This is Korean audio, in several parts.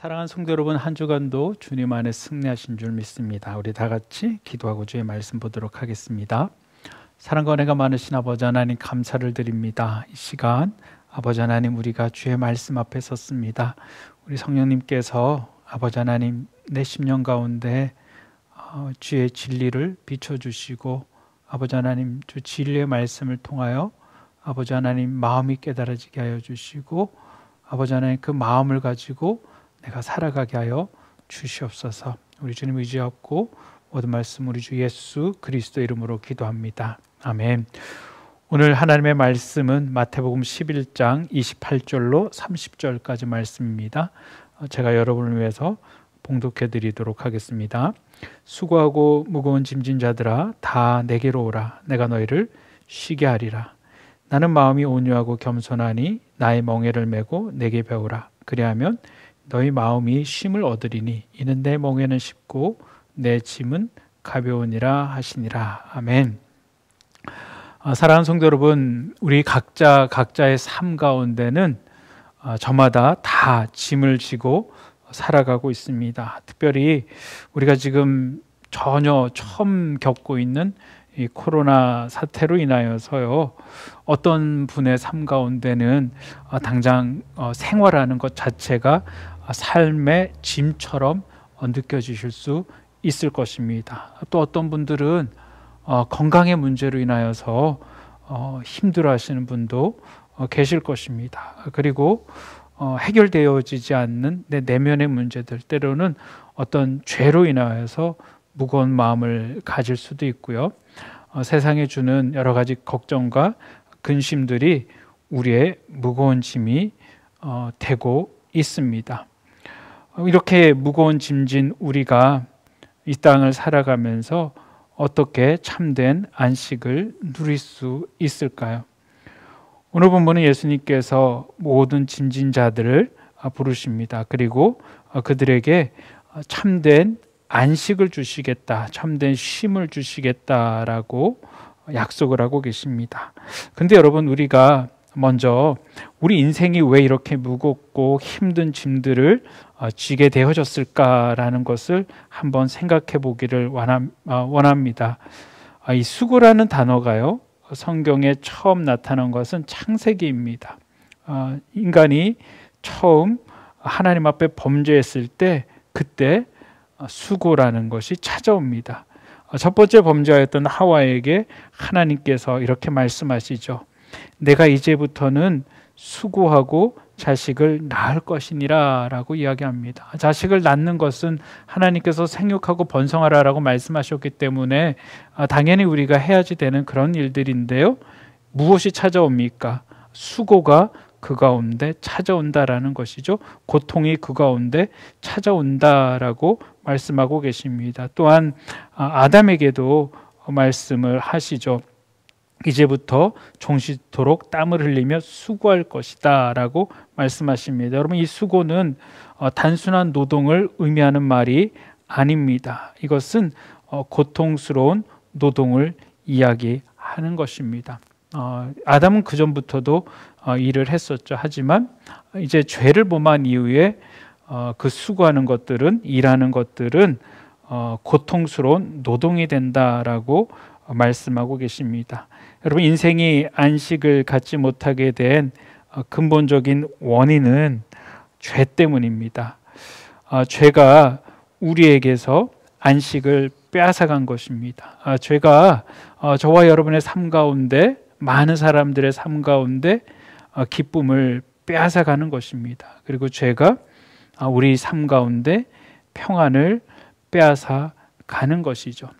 사랑하는 성도 여러분, 한 주간도 주님 안에 승리하신 줄 믿습니다. 우리 다 같이 기도하고 주의 말씀 보도록 하겠습니다. 사랑과 은혜가 많으신 아버지 하나님, 감사를 드립니다. 이 시간 아버지 하나님, 우리가 주의 말씀 앞에 섰습니다. 우리 성령님께서 아버지 하나님, 내 심령 가운데 주의 진리를 비춰주시고 아버지 하나님, 주 진리의 말씀을 통하여 아버지 하나님 마음이 깨달아지게 하여 주시고 아버지 하나님, 그 마음을 가지고 내가 살아가게 하여 주시옵소서. 우리 주님 의지하고 모든 말씀 우리 주 예수 그리스도 이름으로 기도합니다. 아멘. 오늘 하나님의 말씀은 마태복음 11장 28절로 30절까지 말씀입니다. 제가 여러분을 위해서 봉독해 드리도록 하겠습니다. 수고하고 무거운 짐진 자들아, 다 내게로 오라. 내가 너희를 쉬게 하리라. 나는 마음이 온유하고 겸손하니 나의 멍에를 메고 내게 배우라. 그리하면 너희 마음이 쉼을 얻으리니 이는 내 멍에는 쉽고 내 짐은 가벼우니라 하시니라. 아멘. 사랑하는 성도 여러분, 우리 각자의 삶 가운데는 저마다 다 짐을 지고 살아가고 있습니다. 특별히 우리가 지금 전혀 처음 겪고 있는 이 코로나 사태로 인하여서요, 어떤 분의 삶 가운데는 당장 생활하는 것 자체가 삶의 짐처럼 느껴지실 수 있을 것입니다. 또 어떤 분들은 건강의 문제로 인하여서 힘들어하시는 분도 계실 것입니다. 그리고 해결되어지지 않는 내 내면의 문제들, 때로는 어떤 죄로 인하여서 무거운 마음을 가질 수도 있고요. 세상에 주는 여러 가지 걱정과 근심들이 우리의 무거운 짐이 되고 있습니다. 이렇게 무거운 짐진 우리가 이 땅을 살아가면서 어떻게 참된 안식을 누릴 수 있을까요? 오늘 본문은 예수님께서 모든 짐진 자들을 부르십니다. 그리고 그들에게 참된 안식을 주시겠다, 참된 쉼을 주시겠다라고 약속을 하고 계십니다. 근데 여러분, 우리가 먼저 우리 인생이 왜 이렇게 무겁고 힘든 짐들을 지게 되어졌을까라는 것을 한번 생각해 보기를 원합니다. 이 수고라는 단어가요, 성경에 처음 나타난 것은 창세기입니다. 인간이 처음 하나님 앞에 범죄했을 때, 그때 수고라는 것이 찾아옵니다. 첫 번째 범죄였던 하와에게 하나님께서 이렇게 말씀하시죠. 내가 이제부터는 수고하고 자식을 낳을 것이니라 라고 이야기합니다. 자식을 낳는 것은 하나님께서 생육하고 번성하라라고 말씀하셨기 때문에 당연히 우리가 해야지 되는 그런 일들인데요, 무엇이 찾아옵니까? 수고가 그 가운데 찾아온다라는 것이죠. 고통이 그 가운데 찾아온다라고 말씀하고 계십니다. 또한 아담에게도 말씀을 하시죠. 이제부터 종시토록 땀을 흘리며 수고할 것이다 라고 말씀하십니다. 여러분, 이 수고는 단순한 노동을 의미하는 말이 아닙니다. 이것은 고통스러운 노동을 이야기하는 것입니다. 아담은 그 전부터도 일을 했었죠. 하지만 이제 죄를 범한 이후에 그 수고하는 것들은, 일하는 것들은 고통스러운 노동이 된다라고 말씀하고 계십니다. 여러분, 인생이 안식을 갖지 못하게 된 근본적인 원인은 죄 때문입니다. 죄가 우리에게서 안식을 빼앗아간 것입니다. 죄가 저와 여러분의 삶 가운데, 많은 사람들의 삶 가운데 기쁨을 빼앗아가는 것입니다. 그리고 죄가 우리 삶 가운데 평안을 빼앗아 가는 것이죠.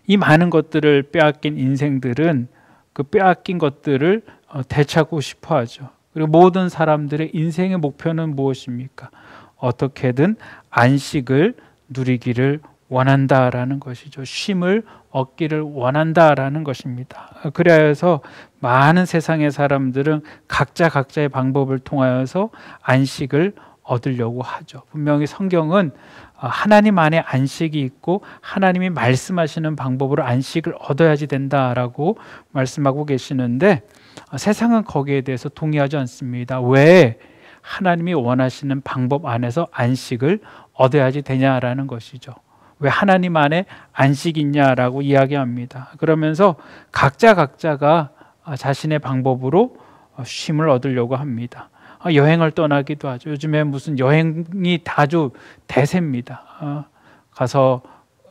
이 많은 것들을 빼앗긴 인생들은 그 빼앗긴 것들을 되찾고 싶어 하죠. 그리고 모든 사람들의 인생의 목표는 무엇입니까? 어떻게든 안식을 누리기를 원한다라는 것이죠. 쉼을 얻기를 원한다라는 것입니다. 그래서 많은 세상의 사람들은 각자의 방법을 통하여서 안식을 얻으려고 하죠. 분명히 성경은 하나님 안에 안식이 있고 하나님이 말씀하시는 방법으로 안식을 얻어야지 된다라고 말씀하고 계시는데, 세상은 거기에 대해서 동의하지 않습니다. 왜? 하나님이 원하시는 방법 안에서 안식을 얻어야지 되냐라는 것이죠. 왜 하나님 안에 안식이 있냐라고 이야기합니다. 그러면서 각자가 자신의 방법으로 쉼을 얻으려고 합니다. 여행을 떠나기도 하죠. 요즘에 무슨 여행이 아주 대세입니다. 가서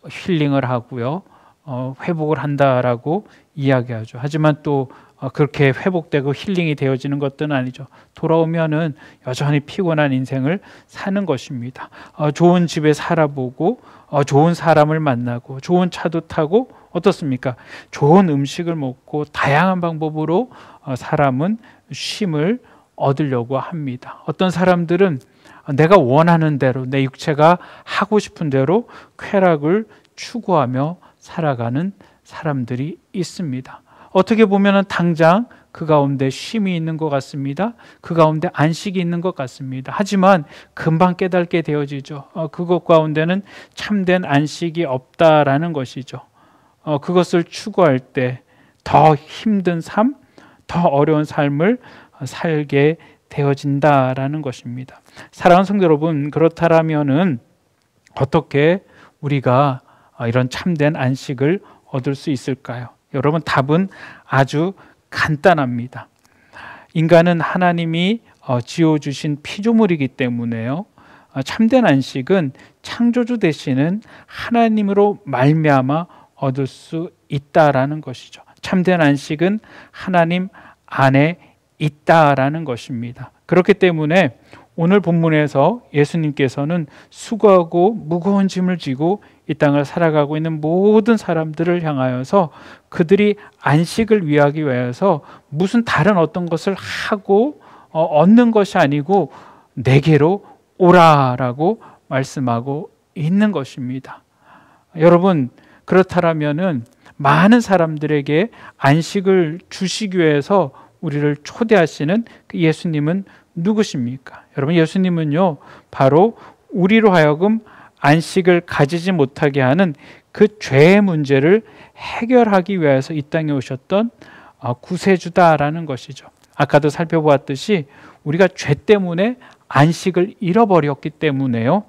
힐링을 하고요, 회복을 한다라고 이야기하죠. 하지만 또 그렇게 회복되고 힐링이 되어지는 것들은 아니죠. 돌아오면은 여전히 피곤한 인생을 사는 것입니다. 좋은 집에 살아보고 좋은 사람을 만나고 좋은 차도 타고 어떻습니까? 좋은 음식을 먹고 다양한 방법으로 사람은 쉼을 얻으려고 합니다. 어떤 사람들은 내가 원하는 대로, 내 육체가 하고 싶은 대로 쾌락을 추구하며 살아가는 사람들이 있습니다. 어떻게 보면 당장 그 가운데 쉼이 있는 것 같습니다. 그 가운데 안식이 있는 것 같습니다. 하지만 금방 깨닫게 되어지죠. 그것 가운데는 참된 안식이 없다라는 것이죠. 그것을 추구할 때 더 힘든 삶, 더 어려운 삶을 살게 되어진다라는 것입니다. 사랑하는 성도 여러분, 그렇다면은 어떻게 우리가 이런 참된 안식을 얻을 수 있을까요? 여러분, 답은 아주 간단합니다. 인간은 하나님이 지어주신 피조물이기 때문에요, 참된 안식은 창조주 되시는 하나님으로 말미암아 얻을 수 있다라는 것이죠. 참된 안식은 하나님 안에 있다라는 것입니다. 그렇기 때문에 오늘 본문에서 예수님께서는 수고하고 무거운 짐을 지고 이 땅을 살아가고 있는 모든 사람들을 향하여서 그들이 안식을 위하기 위해서 무슨 다른 어떤 것을 하고 얻는 것이 아니고 내게로 오라라고 말씀하고 있는 것입니다. 여러분, 그렇다면은 많은 사람들에게 안식을 주시기 위해서 우리를 초대하시는 그 예수님은 누구십니까? 여러분, 예수님은요, 바로 우리로 하여금 안식을 가지지 못하게 하는 그 죄의 문제를 해결하기 위해서 이 땅에 오셨던 구세주다라는 것이죠. 아까도 살펴보았듯이 우리가 죄 때문에 안식을 잃어버렸기 때문에요,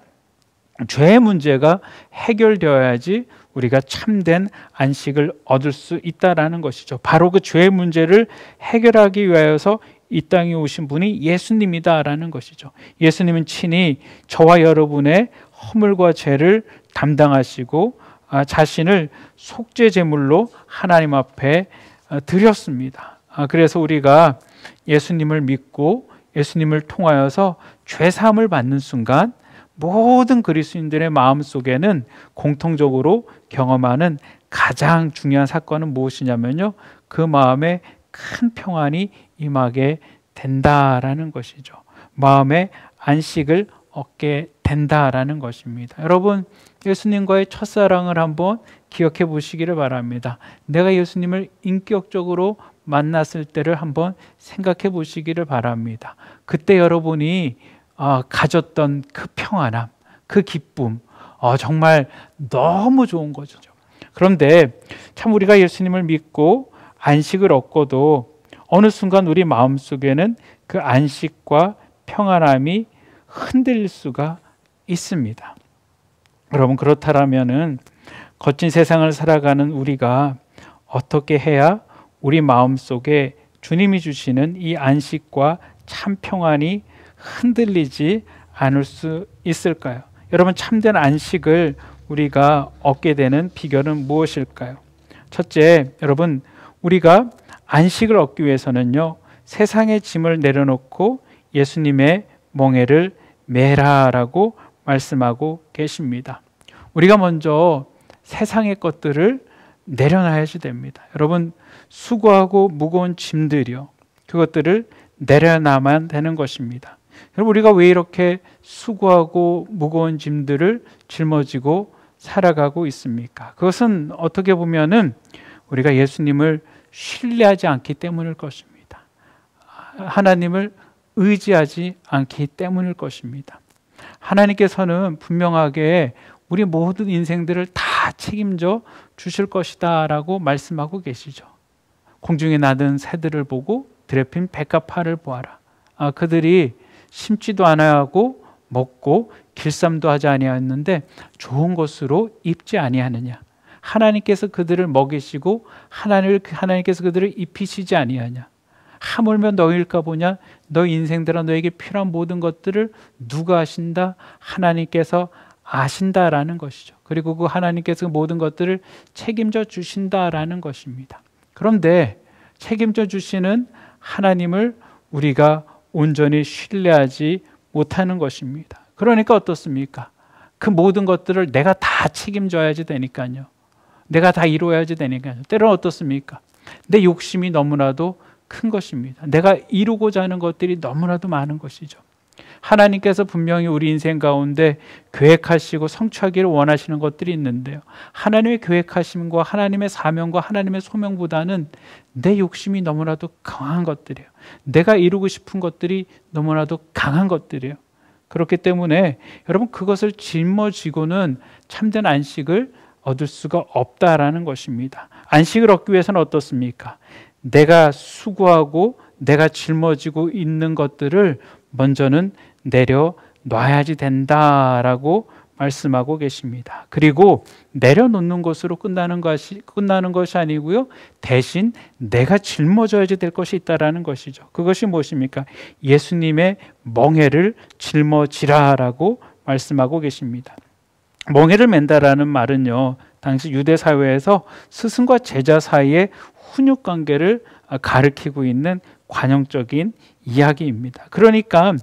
죄의 문제가 해결되어야지 우리가 참된 안식을 얻을 수 있다라는 것이죠. 바로 그 죄의 문제를 해결하기 위하여서 이 땅에 오신 분이 예수님이다라는 것이죠. 예수님은 친히 저와 여러분의 허물과 죄를 담당하시고 자신을 속죄 제물로 하나님 앞에 드렸습니다. 그래서 우리가 예수님을 믿고 예수님을 통하여서 죄 사함을 받는 순간 모든 그리스도인들의 마음속에는 공통적으로 경험하는 가장 중요한 사건은 무엇이냐면요, 그 마음에 큰 평안이 임하게 된다라는 것이죠. 마음의 안식을 얻게 된다라는 것입니다. 여러분, 예수님과의 첫사랑을 한번 기억해 보시기를 바랍니다. 내가 예수님을 인격적으로 만났을 때를 한번 생각해 보시기를 바랍니다. 그때 여러분이 가졌던 그 평안함, 그 기쁨, 정말 너무 좋은 거죠. 그런데 참 우리가 예수님을 믿고 안식을 얻고도 어느 순간 우리 마음속에는 그 안식과 평안함이 흔들릴 수가 있습니다. 여러분, 그렇다면은 거친 세상을 살아가는 우리가 어떻게 해야 우리 마음속에 주님이 주시는 이 안식과 참 평안이 흔들리지 않을 수 있을까요? 여러분, 참된 안식을 우리가 얻게 되는 비결은 무엇일까요? 첫째, 여러분, 우리가 안식을 얻기 위해서는요, 세상의 짐을 내려놓고 예수님의 멍에를 매라라고 말씀하고 계십니다. 우리가 먼저 세상의 것들을 내려놔야지 됩니다. 여러분, 수고하고 무거운 짐들이요, 그것들을 내려놔만 되는 것입니다. 여러분, 우리가 왜 이렇게 수고하고 무거운 짐들을 짊어지고 살아가고 있습니까? 그것은 어떻게 보면은 우리가 예수님을 신뢰하지 않기 때문일 것입니다. 하나님을 의지하지 않기 때문일 것입니다. 하나님께서는 분명하게 우리 모든 인생들을 다 책임져 주실 것이다 라고 말씀하고 계시죠. 공중에 나는 새들을 보고 들에 핀 백합화를 보아라. 그들이 심지도 아니하고 먹고 길쌈도 하지 아니하였는데 좋은 것으로 입지 아니하느냐. 하나님께서 그들을 먹이시고 하나님께서 그들을 입히시지 아니하냐. 하물며 너희일까 보냐. 너희 인생들아 너에게 필요한 모든 것들을 누가 아신다? 하나님께서 아신다라는 것이죠. 그리고 그 하나님께서 모든 것들을 책임져 주신다라는 것입니다. 그런데 책임져 주시는 하나님을 우리가 온전히 신뢰하지 못하는 것입니다. 그러니까 어떻습니까? 그 모든 것들을 내가 다 책임져야지 되니까요. 내가 다 이루어야지 되니까요. 때로는 어떻습니까? 내 욕심이 너무나도 큰 것입니다. 내가 이루고자 하는 것들이 너무나도 많은 것이죠. 하나님께서 분명히 우리 인생 가운데 계획하시고 성취하기를 원하시는 것들이 있는데요. 하나님의 계획하심과 하나님의 사명과 하나님의 소명보다는 내 욕심이 너무나도 강한 것들이에요. 내가 이루고 싶은 것들이 너무나도 강한 것들이에요. 그렇기 때문에 여러분 그것을 짊어지고는 참된 안식을 얻을 수가 없다라는 것입니다. 안식을 얻기 위해서는 어떻습니까? 내가 수고하고 내가 짊어지고 있는 것들을 먼저는 내려놔야지 된다라고 말씀하고 계십니다. 그리고 내려놓는 것으로 끝나는 것이 아니고요. 대신 내가 짊어져야지 될 것이 있다라는 것이죠. 그것이 무엇입니까? 예수님의 멍에를 짊어지라라고 말씀하고 계십니다. 멍에를 맨다라는 말은요. 당시 유대 사회에서 스승과 제자 사이의 훈육 관계를 가리키고 있는 관용적인 이야기입니다. 그러니까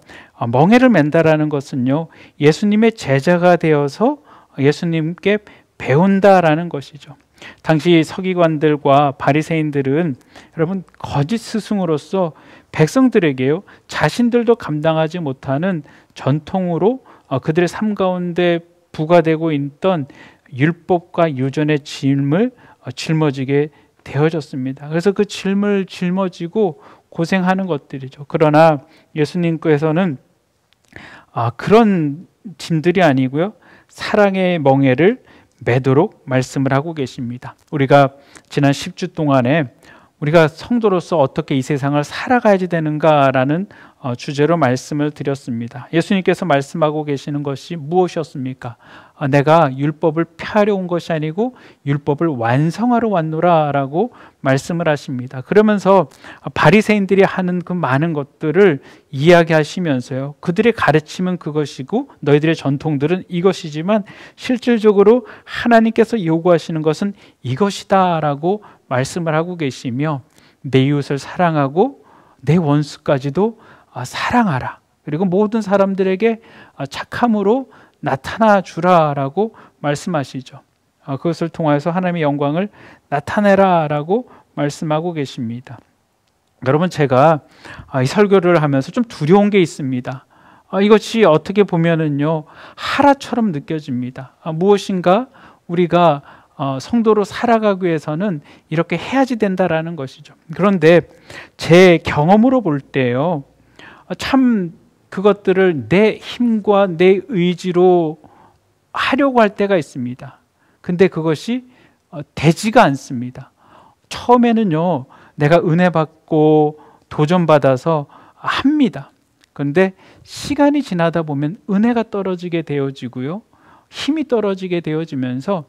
멍에를 맨다라는 것은요. 예수님의 제자가 되어서 예수님께 배운다라는 것이죠. 당시 서기관들과 바리새인들은 여러분 거짓 스승으로서 백성들에게요. 자신들도 감당하지 못하는 전통으로 그들의 삶 가운데 부과되고 있던 율법과 유전의 짐을 짊어지게 되어졌습니다. 그래서 그 짐을 짊어지고 고생하는 것들이죠. 그러나 예수님께서는 그런 짐들이 아니고요. 사랑의 멍에를 매도록 말씀을 하고 계십니다. 우리가 지난 10주 동안에 우리가 성도로서 어떻게 이 세상을 살아가야지 되는가라는 주제로 말씀을 드렸습니다. 예수님께서 말씀하고 계시는 것이 무엇이었습니까? 내가 율법을 폐하려 온 것이 아니고 율법을 완성하러 왔노라라고 말씀을 하십니다. 그러면서 바리새인들이 하는 그 많은 것들을 이야기하시면서요. 그들의 가르침은 그것이고 너희들의 전통들은 이것이지만 실질적으로 하나님께서 요구하시는 것은 이것이다라고 말씀을 하고 계시며 내 이웃을 사랑하고 내 원수까지도 사랑하라. 그리고 모든 사람들에게 착함으로 나타나 주라라고 말씀하시죠. 그것을 통해서 하나님의 영광을 나타내라라고 말씀하고 계십니다. 여러분 제가 이 설교를 하면서 좀 두려운 게 있습니다. 이것이 어떻게 보면은요 하라처럼 느껴집니다. 무엇인가 우리가 성도로 살아가기 위해서는 이렇게 해야지 된다라는 것이죠. 그런데 제 경험으로 볼 때요, 참 그것들을 내 힘과 내 의지로 하려고 할 때가 있습니다. 근데 그것이 되지가 않습니다. 처음에는요, 내가 은혜 받고 도전받아서 합니다. 그런데 시간이 지나다 보면 은혜가 떨어지게 되어지고요, 힘이 떨어지게 되어지면서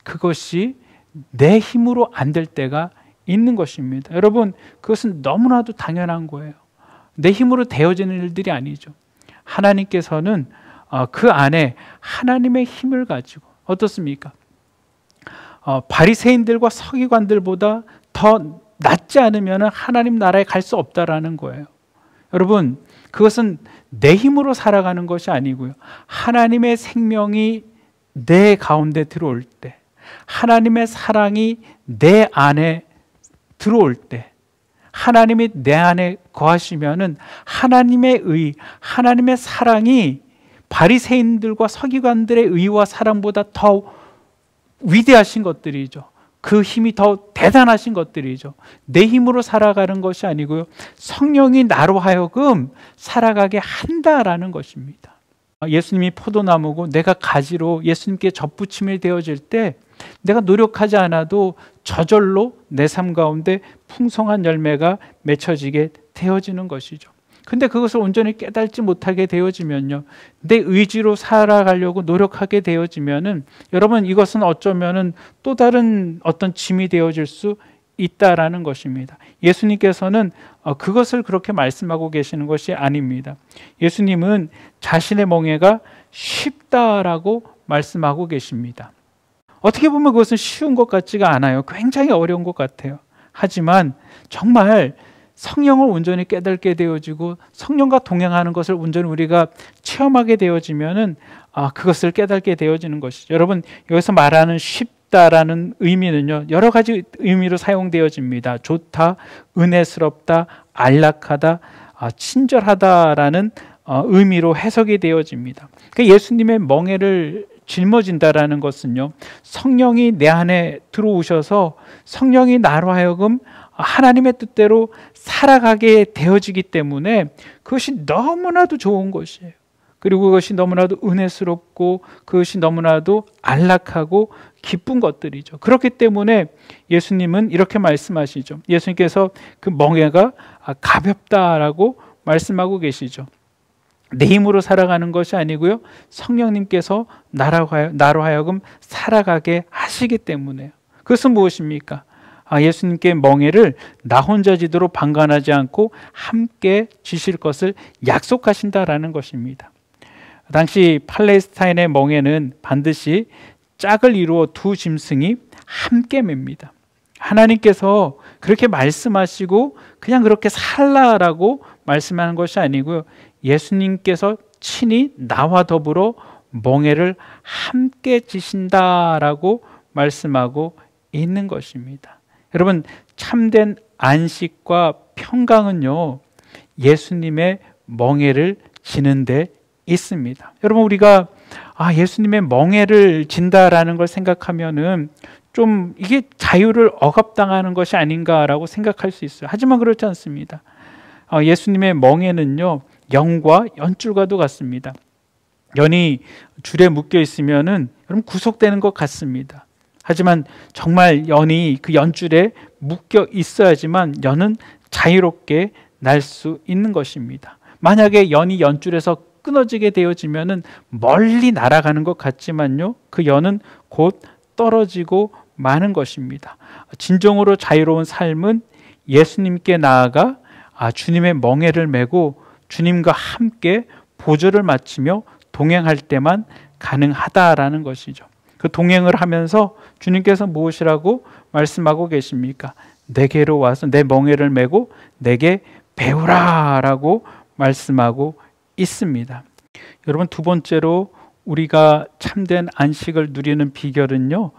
그것이 내 힘으로 안 될 때가 있는 것입니다. 여러분, 그것은 너무나도 당연한 거예요. 내 힘으로 되어지는 일들이 아니죠. 하나님께서는 그 안에 하나님의 힘을 가지고 어떻습니까? 바리새인들과 서기관들보다 더 낫지 않으면 하나님 나라에 갈 수 없다라는 거예요. 여러분, 그것은 내 힘으로 살아가는 것이 아니고요. 하나님의 생명이 내 가운데 들어올 때, 하나님의 사랑이 내 안에 들어올 때, 하나님이 내 안에 거하시면은 하나님의 의, 하나님의 사랑이 바리새인들과 서기관들의 의와 사랑보다 더 위대하신 것들이죠. 그 힘이 더 대단하신 것들이죠. 내 힘으로 살아가는 것이 아니고요. 성령이 나로 하여금 살아가게 한다라는 것입니다. 예수님이 포도나무고 내가 가지로 예수님께 접붙임이 되어질 때 내가 노력하지 않아도 저절로 내 삶 가운데 풍성한 열매가 맺혀지게 되어지는 것이죠. 근데 그것을 온전히 깨닫지 못하게 되어지면요, 내 의지로 살아가려고 노력하게 되어지면은 여러분, 이것은 어쩌면은 또 다른 어떤 짐이 되어질 수 있다라는 것입니다. 예수님께서는 그것을 그렇게 말씀하고 계시는 것이 아닙니다. 예수님은 자신의 멍에가 쉽다라고 말씀하고 계십니다. 어떻게 보면 그것은 쉬운 것 같지가 않아요. 굉장히 어려운 것 같아요. 하지만 정말 성령을 온전히 깨닫게 되어지고 성령과 동행하는 것을 온전히 우리가 체험하게 되어지면은 그것을 깨닫게 되어지는 것이죠. 여러분, 여기서 말하는 쉽다라는 의미는요, 여러 가지 의미로 사용되어집니다. 좋다, 은혜스럽다, 안락하다, 친절하다라는 의미로 해석이 되어집니다. 그러니까 예수님의 멍에를 짊어진다라는 것은요, 성령이 내 안에 들어오셔서 성령이 나로 하여금 하나님의 뜻대로 살아가게 되어지기 때문에 그것이 너무나도 좋은 것이에요. 그리고 그것이 너무나도 은혜스럽고 그것이 너무나도 안락하고 기쁜 것들이죠. 그렇기 때문에 예수님은 이렇게 말씀하시죠. 예수님께서 그 멍에가 가볍다라고 말씀하고 계시죠. 내 힘으로 살아가는 것이 아니고요, 성령님께서 나로 하여금 살아가게 하시기 때문에요. 그것은 무엇입니까? 예수님께 멍에를 나 혼자 지도록 방관하지 않고 함께 지실 것을 약속하신다라는 것입니다. 당시 팔레스타인의 멍에는 반드시 짝을 이루어 두 짐승이 함께 맵니다. 하나님께서 그렇게 말씀하시고 그냥 그렇게 살라라고 말씀하는 것이 아니고요, 예수님께서 친히 나와 더불어 멍에를 함께 지신다라고 말씀하고 있는 것입니다. 여러분, 참된 안식과 평강은요, 예수님의 멍에를 지는 데 있습니다. 여러분, 우리가 예수님의 멍에를 진다라는 걸 생각하면은 좀 이게 자유를 억압당하는 것이 아닌가라고 생각할 수 있어요. 하지만 그렇지 않습니다. 예수님의 멍에는요, 연과 연줄과도 같습니다. 연이 줄에 묶여 있으면은 여러분 구속되는 것 같습니다. 하지만 정말 연이 그 연줄에 묶여 있어야지만 연은 자유롭게 날 수 있는 것입니다. 만약에 연이 연줄에서 끊어지게 되어지면은 멀리 날아가는 것 같지만요, 그 연은 곧 떨어지고 마는 것입니다. 진정으로 자유로운 삶은 예수님께 나아가 주님의 멍에를 메고 주님과 함께 보조를 마치며 동행할 때만 가능하다라는 것이죠. 그 동행을 하면서 주님께서 무엇이라고 말씀하고 계십니까? 내게로 와서 내 멍에를 메고 내게 배우라라고 말씀하고 있습니다. 여러분, 두 번째로 우리가 참된 안식을 누리는 비결은요,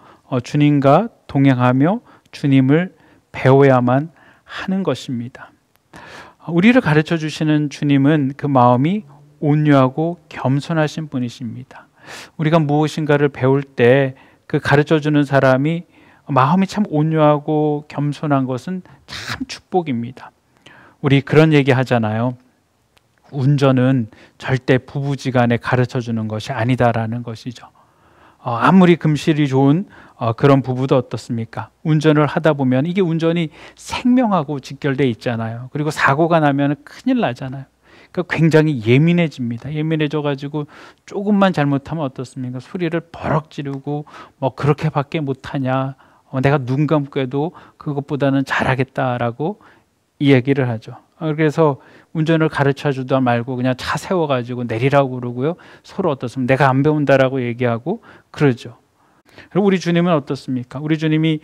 주님과 동행하며 주님을 배워야만 하는 것입니다. 우리를 가르쳐 주시는 주님은 그 마음이 온유하고 겸손하신 분이십니다. 우리가 무엇인가를 배울 때 그 가르쳐 주는 사람이 마음이 참 온유하고 겸손한 것은 참 축복입니다. 우리 그런 얘기 하잖아요. 운전은 절대 부부지간에 가르쳐 주는 것이 아니다라는 것이죠. 아무리 금실이 좋은 그런 부부도 어떻습니까? 운전을 하다 보면 이게 운전이 생명하고 직결되어 있잖아요. 그리고 사고가 나면 큰일 나잖아요. 그러니까 굉장히 예민해집니다. 예민해져가지고 조금만 잘못하면 어떻습니까? 소리를 버럭 지르고 뭐 그렇게밖에 못하냐, 내가 눈 감고 해도 그것보다는 잘하겠다라고 이 얘기를 하죠. 그래서 운전을 가르쳐 주다 말고 그냥 차 세워가지고 내리라고 그러고요, 서로 어떻습니까? 내가 안 배운다라고 얘기하고 그러죠. 그리고 우리 주님은 어떻습니까? 우리 주님이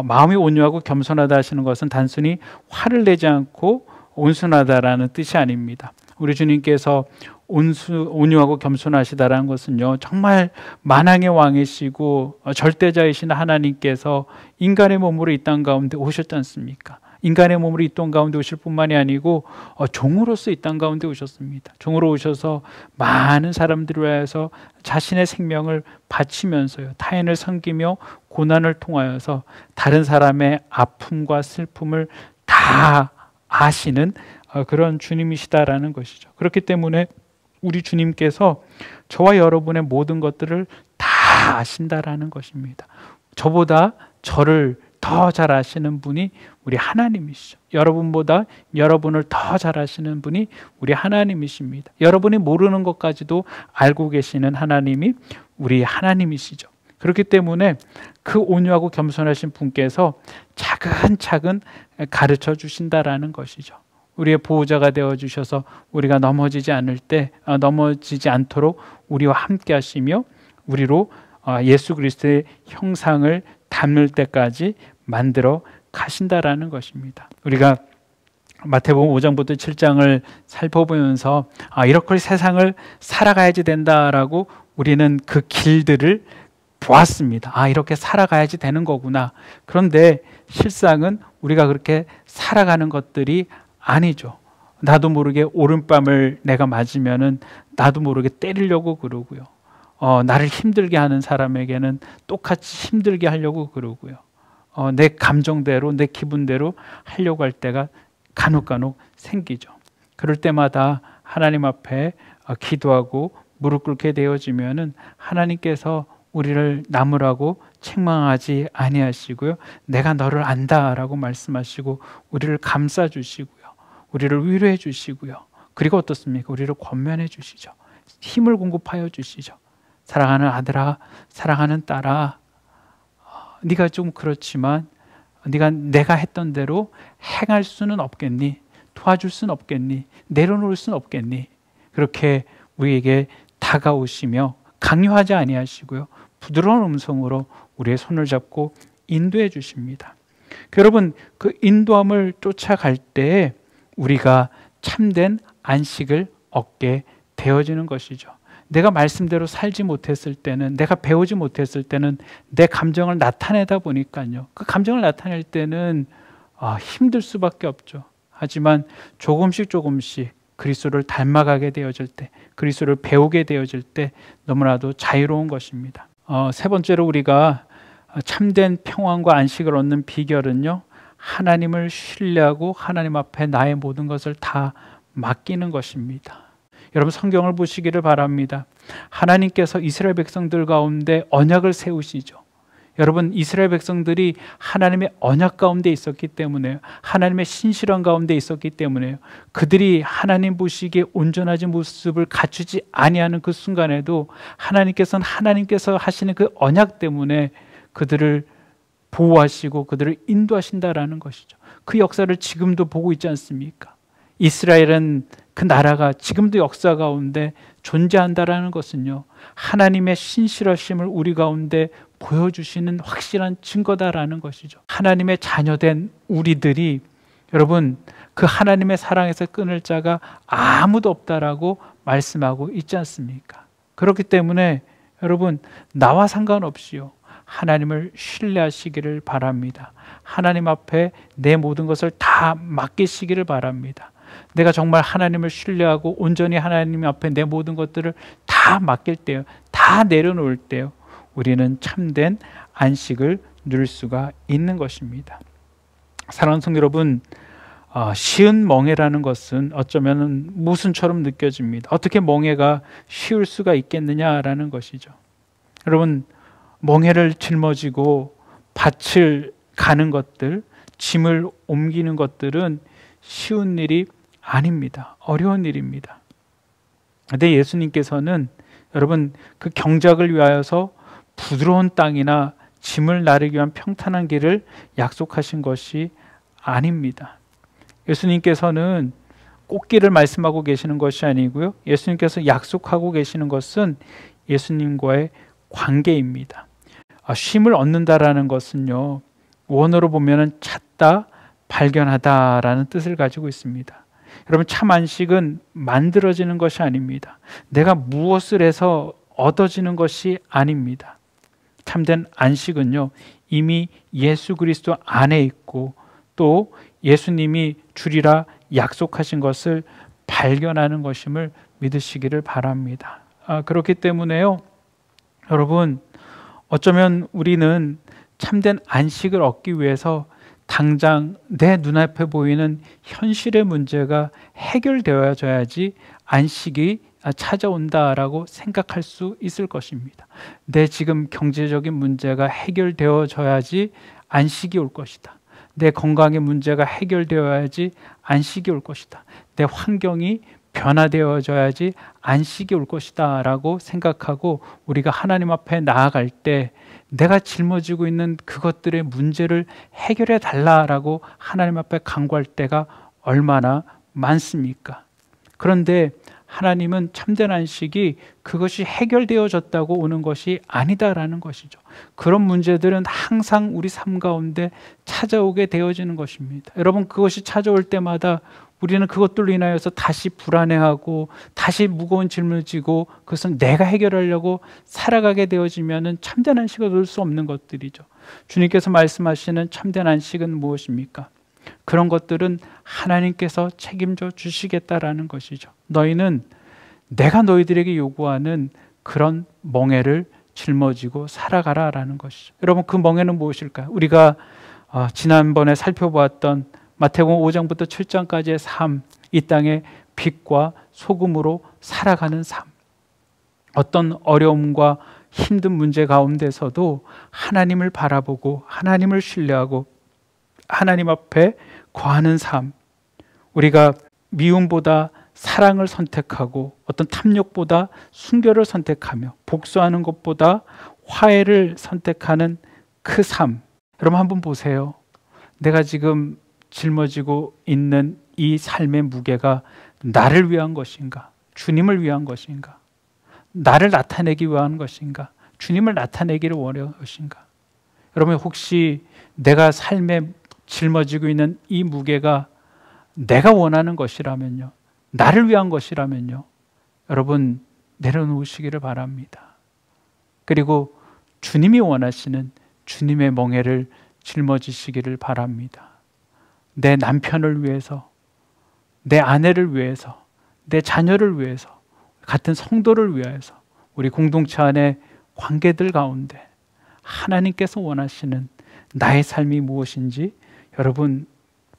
마음이 온유하고 겸손하다 하시는 것은 단순히 화를 내지 않고 온순하다라는 뜻이 아닙니다. 우리 주님께서 온유하고 겸손하시다라는 것은요, 정말 만왕의 왕이시고 절대자이신 하나님께서 인간의 몸으로 이 땅 가운데 오셨지 않습니까? 인간의 몸으로 이 땅 가운데 오실 뿐만이 아니고 종으로서 이 땅 가운데 오셨습니다. 종으로 오셔서 많은 사람들을 위해서 자신의 생명을 바치면서요, 타인을 섬기며 고난을 통하여서 다른 사람의 아픔과 슬픔을 다 아시는 그런 주님이시다라는 것이죠. 그렇기 때문에 우리 주님께서 저와 여러분의 모든 것들을 다 아신다라는 것입니다. 저보다 저를 더 잘 아시는 분이 우리 하나님이시죠. 여러분보다 여러분을 더 잘 아시는 분이 우리 하나님이십니다. 여러분이 모르는 것까지도 알고 계시는 하나님이 우리 하나님이시죠. 그렇기 때문에 그 온유하고 겸손하신 분께서 차근차근 가르쳐 주신다라는 것이죠. 우리의 보호자가 되어 주셔서 우리가 넘어지지 않도록 우리와 함께 하시며 우리로 예수 그리스도의 형상을 닮을 때까지 만들어 가신다라는 것입니다. 우리가 마태복음 5장부터 7장을 살펴보면서 이렇게 세상을 살아가야지 된다라고 우리는 그 길들을 보았습니다. 이렇게 살아가야지 되는 거구나. 그런데 실상은 우리가 그렇게 살아가는 것들이 아니죠. 나도 모르게 오른뺨을 내가 맞으면은 나도 모르게 때리려고 그러고요. 나를 힘들게 하는 사람에게는 똑같이 힘들게 하려고 그러고요. 내 감정대로 내 기분대로 하려고 할 때가 간혹 생기죠. 그럴 때마다 하나님 앞에 기도하고 무릎 꿇게 되어지면은 하나님께서 우리를 나무라고 책망하지 아니하시고요. 내가 너를 안다라고 말씀하시고 우리를 감싸 주시고요. 우리를 위로해 주시고요. 그리고 어떻습니까? 우리를 권면해 주시죠. 힘을 공급하여 주시죠. 사랑하는 아들아, 사랑하는 딸아, 네가 좀 그렇지만 네가 내가 했던 대로 행할 수는 없겠니? 도와줄 수는 없겠니? 내려놓을 수는 없겠니? 그렇게 우리에게 다가오시며 강요하지 아니하시고요. 부드러운 음성으로 우리의 손을 잡고 인도해 주십니다. 여러분, 그 인도함을 쫓아갈 때에 우리가 참된 안식을 얻게 되어지는 것이죠. 내가 말씀대로 살지 못했을 때는, 내가 배우지 못했을 때는 내 감정을 나타내다 보니까요. 그 감정을 나타낼 때는 힘들 수밖에 없죠. 하지만 조금씩 그리스도를 닮아가게 되어질 때, 그리스도를 배우게 되어질 때 너무나도 자유로운 것입니다. 세 번째로 우리가 참된 평안과 안식을 얻는 비결은요, 하나님을 신뢰하고 하나님 앞에 나의 모든 것을 다 맡기는 것입니다. 여러분, 성경을 보시기를 바랍니다. 하나님께서 이스라엘 백성들 가운데 언약을 세우시죠. 여러분, 이스라엘 백성들이 하나님의 언약 가운데 있었기 때문에요. 하나님의 신실한 가운데 있었기 때문에요. 그들이 하나님 보시기에 온전하지 모습을 갖추지 아니하는 그 순간에도 하나님께서 하시는 그 언약 때문에 그들을 보호하시고 그들을 인도하신다라는 것이죠. 그 역사를 지금도 보고 있지 않습니까? 이스라엘은 그 나라가 지금도 역사 가운데 존재한다라는 것은요, 하나님의 신실하심을 우리 가운데 보여주시는 확실한 증거다라는 것이죠. 하나님의 자녀된 우리들이, 여러분, 그 하나님의 사랑에서 끊을 자가 아무도 없다라고 말씀하고 있지 않습니까? 그렇기 때문에 여러분, 나와 상관없이요, 하나님을 신뢰하시기를 바랍니다. 하나님 앞에 내 모든 것을 다 맡기시기를 바랍니다. 내가 정말 하나님을 신뢰하고 온전히 하나님 앞에 내 모든 것들을 다 맡길 때요, 다 내려놓을 때요, 우리는 참된 안식을 누릴 수가 있는 것입니다. 사랑하는 성도 여러분, 쉬운 멍에라는 것은 어쩌면 모순처럼 느껴집니다. 어떻게 멍에가 쉬울 수가 있겠느냐라는 것이죠. 여러분, 멍에를 짊어지고 밭을 가는 것들, 짐을 옮기는 것들은 쉬운 일이 아닙니다. 어려운 일입니다. 그런데 예수님께서는 여러분, 그 경작을 위하여서 부드러운 땅이나 짐을 나르기 위한 평탄한 길을 약속하신 것이 아닙니다. 예수님께서는 꽃길을 말씀하고 계시는 것이 아니고요, 예수님께서 약속하고 계시는 것은 예수님과의 관계입니다. 쉼을 얻는다라는 것은요, 원어로 보면은 찾다, 발견하다라는 뜻을 가지고 있습니다. 여러분, 참 안식은 만들어지는 것이 아닙니다. 내가 무엇을 해서 얻어지는 것이 아닙니다. 참된 안식은요, 이미 예수 그리스도 안에 있고 또 예수님이 주리라 약속하신 것을 발견하는 것임을 믿으시기를 바랍니다. 그렇기 때문에요, 여러분, 어쩌면 우리는 참된 안식을 얻기 위해서 당장 내 눈앞에 보이는 현실의 문제가 해결되어야지 안식이 찾아온다라고 생각할 수 있을 것입니다. 내 지금 경제적인 문제가 해결되어져야지 안식이 올 것이다. 내 건강의 문제가 해결되어야지 안식이 올 것이다. 내 환경이 변화되어져야지 안식이 올 것이다 라고 생각하고 우리가 하나님 앞에 나아갈 때 내가 짊어지고 있는 그것들의 문제를 해결해 달라라고 하나님 앞에 간구할 때가 얼마나 많습니까? 그런데 하나님은 참된 안식이 그것이 해결되어졌다고 오는 것이 아니다라는 것이죠. 그런 문제들은 항상 우리 삶 가운데 찾아오게 되어지는 것입니다. 여러분, 그것이 찾아올 때마다 우리는 그것들로 인하여서 다시 불안해하고 다시 무거운 짐을 지고 그것은 내가 해결하려고 살아가게 되어지면 참된 안식을 얻을 수 없는 것들이죠. 주님께서 말씀하시는 참된 안식은 무엇입니까? 그런 것들은 하나님께서 책임져 주시겠다라는 것이죠. 너희는 내가 너희들에게 요구하는 그런 멍에를 짊어지고 살아가라라는 것이죠. 여러분, 그 멍에는 무엇일까요? 우리가 지난번에 살펴보았던 마태복음 5장부터 7장까지의 삶, 이 땅의 빛과 소금으로 살아가는 삶. 어떤 어려움과 힘든 문제 가운데서도 하나님을 바라보고 하나님을 신뢰하고 하나님 앞에 거하는 삶. 우리가 미움보다 사랑을 선택하고 어떤 탐욕보다 순결을 선택하며 복수하는 것보다 화해를 선택하는 그 삶. 여러분, 한번 보세요. 내가 지금 짊어지고 있는 이 삶의 무게가 나를 위한 것인가? 주님을 위한 것인가? 나를 나타내기 위한 것인가? 주님을 나타내기를 원하는 것인가? 여러분, 혹시 내가 삶에 짊어지고 있는 이 무게가 내가 원하는 것이라면요, 나를 위한 것이라면요, 여러분 내려놓으시기를 바랍니다. 그리고 주님이 원하시는 주님의 멍에를 짊어지시기를 바랍니다. 내 남편을 위해서, 내 아내를 위해서, 내 자녀를 위해서, 같은 성도를 위해서, 우리 공동체 안의 관계들 가운데 하나님께서 원하시는 나의 삶이 무엇인지 여러분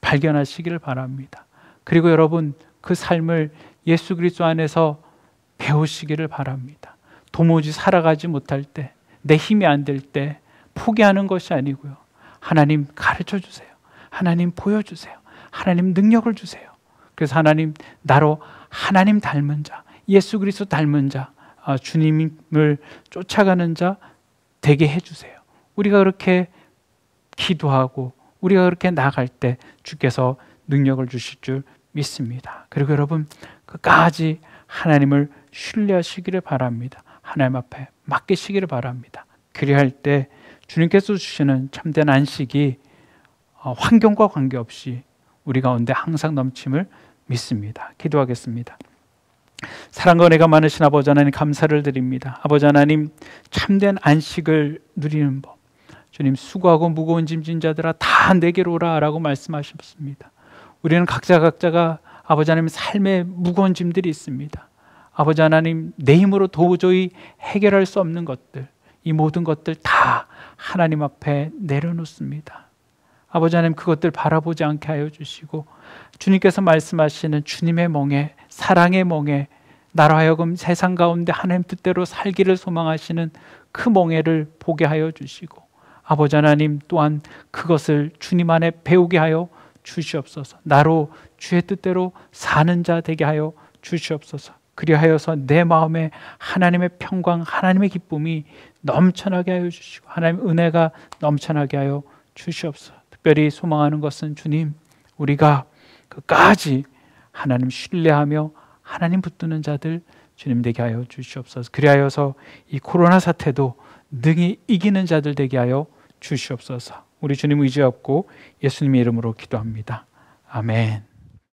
발견하시기를 바랍니다. 그리고 여러분 그 삶을 예수 그리스도 안에서 배우시기를 바랍니다. 도무지 살아가지 못할 때, 내 힘이 안 될 때 포기하는 것이 아니고요, 하나님 가르쳐 주세요. 하나님 보여주세요. 하나님 능력을 주세요. 그래서 하나님, 나로 하나님 닮은 자, 예수 그리스도 닮은 자, 주님을 쫓아가는 자 되게 해주세요. 우리가 그렇게 기도하고 우리가 그렇게 나아갈 때 주께서 능력을 주실 줄 믿습니다. 그리고 여러분 끝까지 하나님을 신뢰하시기를 바랍니다. 하나님 앞에 맡기시기를 바랍니다. 그리할 때 주님께서 주시는 참된 안식이 환경과 관계없이 우리 가운데 항상 넘침을 믿습니다. 기도하겠습니다. 사랑과 은혜가 많으신 아버지 하나님, 감사를 드립니다. 아버지 하나님, 참된 안식을 누리는 법, 주님, 수고하고 무거운 짐진 자들아 다 내게로 오라 라고 말씀하셨습니다. 우리는 각자가 아버지 하나님 삶에 무거운 짐들이 있습니다. 아버지 하나님, 내 힘으로 도저히 해결할 수 없는 것들, 이 모든 것들 다 하나님 앞에 내려놓습니다. 아버지 하나님, 그것들 바라보지 않게 하여 주시고 주님께서 말씀하시는 주님의 멍에, 사랑의 멍에, 나로 하여금 세상 가운데 하나님 뜻대로 살기를 소망하시는 그 멍에를 보게 하여 주시고 아버지 하나님 또한 그것을 주님 안에 배우게 하여 주시옵소서. 나로 주의 뜻대로 사는 자 되게 하여 주시옵소서. 그리하여서 내 마음에 하나님의 평강, 하나님의 기쁨이 넘쳐나게 하여 주시고 하나님의 은혜가 넘쳐나게 하여 주시옵소서. 특별히 소망하는 것은 주님, 우리가 끝까지 하나님 신뢰하며 하나님 붙드는 자들 주님 되게 하여 주시옵소서. 그리하여서 이 코로나 사태도 능히 이기는 자들 되게 하여 주시옵소서. 우리 주님 의지하고 예수님의 이름으로 기도합니다. 아멘.